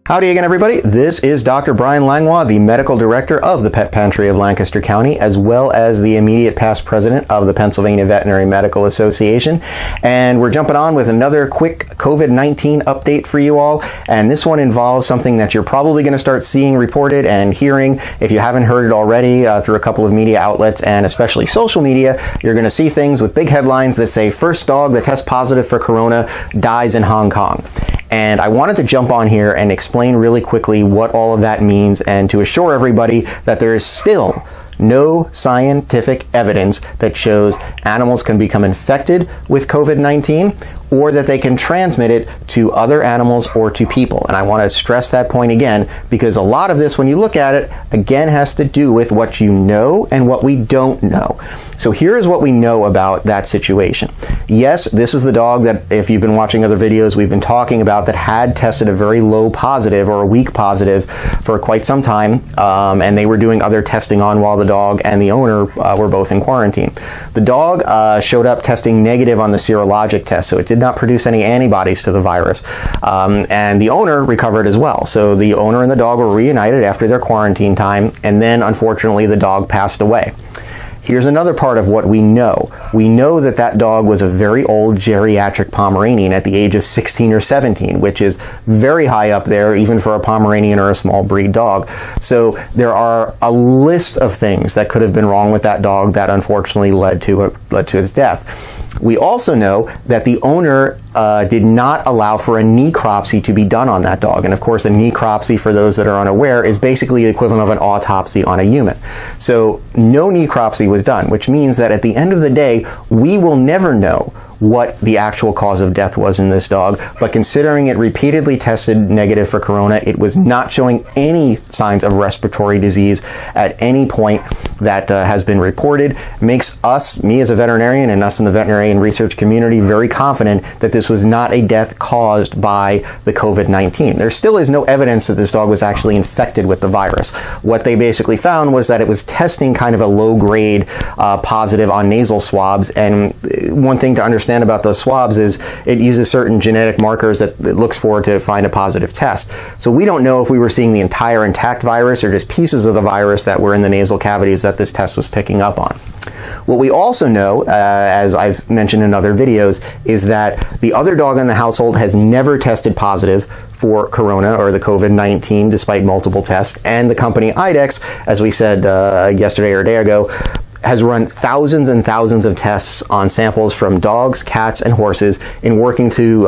Howdy again, everybody. This is Dr. Bryan Langlois, the Medical Director of the Pet Pantry of Lancaster County, as well as the immediate past President of the Pennsylvania Veterinary Medical Association. And we're jumping on with another quick COVID-19 update for you all. And this one involves something that you're probably going to start seeing reported and hearing. If you haven't heard it already through a couple of media outlets and especially social media, you're going to see things with big headlines that say, first dog that tests positive for corona dies in Hong Kong. And I wanted to jump on here and explain really quickly what all of that means and to assure everybody that there is still no scientific evidence that shows animals can become infected with COVID-19 or that they can transmit it to other animals or to people. And I want to stress that point again, because a lot of this, when you look at it, again, has to do with what you know and what we don't know. So here is what we know about that situation. Yes, this is the dog that, if you've been watching other videos, we've been talking about that had tested a very low positive or a weak positive for quite some time, and they were doing other testing on while the dog and the owner were both in quarantine. The dog showed up testing negative on the serologic test, so it did not produce any antibodies to the virus. And the owner recovered as well. So the owner and the dog were reunited after their quarantine time, and then unfortunately the dog passed away. Here's another part of what we know. We know that that dog was a very old geriatric Pomeranian at the age of 16 or 17, which is very high up there, even for a Pomeranian or a small breed dog. So there are a list of things that could have been wrong with that dog that unfortunately led to his death. We also know that the owner did not allow for a necropsy to be done on that dog. And of course, a necropsy, for those that are unaware, is basically the equivalent of an autopsy on a human. So no necropsy was done, which means that at the end of the day, we will never know what the actual cause of death was in this dog, but considering it repeatedly tested negative for corona, it was not showing any signs of respiratory disease at any point that has been reported. Makes us, me as a veterinarian and us in the veterinarian research community, very confident that this was not a death caused by the COVID-19. There still is no evidence that this dog was actually infected with the virus. What they basically found was that it was testing kind of a low-grade positive on nasal swabs, and one thing to understand about those swabs is it uses certain genetic markers that it looks for to find a positive test. So we don't know if we were seeing the entire intact virus or just pieces of the virus that were in the nasal cavities that this test was picking up on. What we also know, as I've mentioned in other videos, is that the other dog in the household has never tested positive for corona or the COVID-19 despite multiple tests, and the company IDEXX, as we said yesterday or a day ago, has run thousands and thousands of tests on samples from dogs, cats, and horses in working to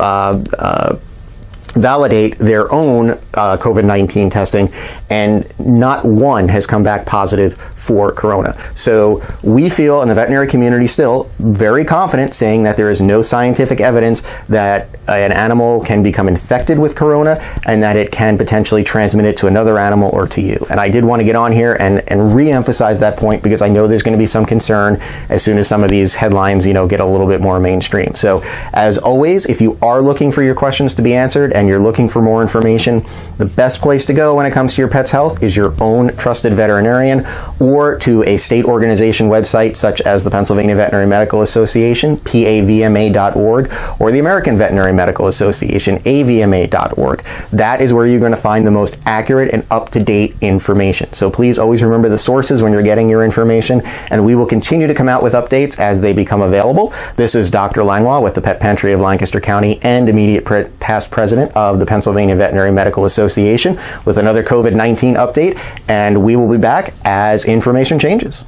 validate their own COVID-19 testing, and not one has come back positive for corona. So we feel in the veterinary community still very confident saying that there is no scientific evidence that an animal can become infected with corona and that it can potentially transmit it to another animal or to you. And I did want to get on here and re-emphasize that point, because I know there's going to be some concern as soon as some of these headlines, get a little bit more mainstream. So as always, if you are looking for your questions to be answered and you're looking for more information, the best place to go when it comes to your pet's health is your own trusted veterinarian, or to a state organization website such as the Pennsylvania Veterinary Medical Association, PAVMA.org, or the American Veterinary Medical Association, AVMA.org. That is where you're going to find the most accurate and up-to-date information. So please always remember the sources when you're getting your information, and we will continue to come out with updates as they become available. This is Dr. Langlois with the Pet Pantry of Lancaster County and immediate past president of the Pennsylvania Veterinary Medical Association with another COVID-19 update, and we will be back as information changes.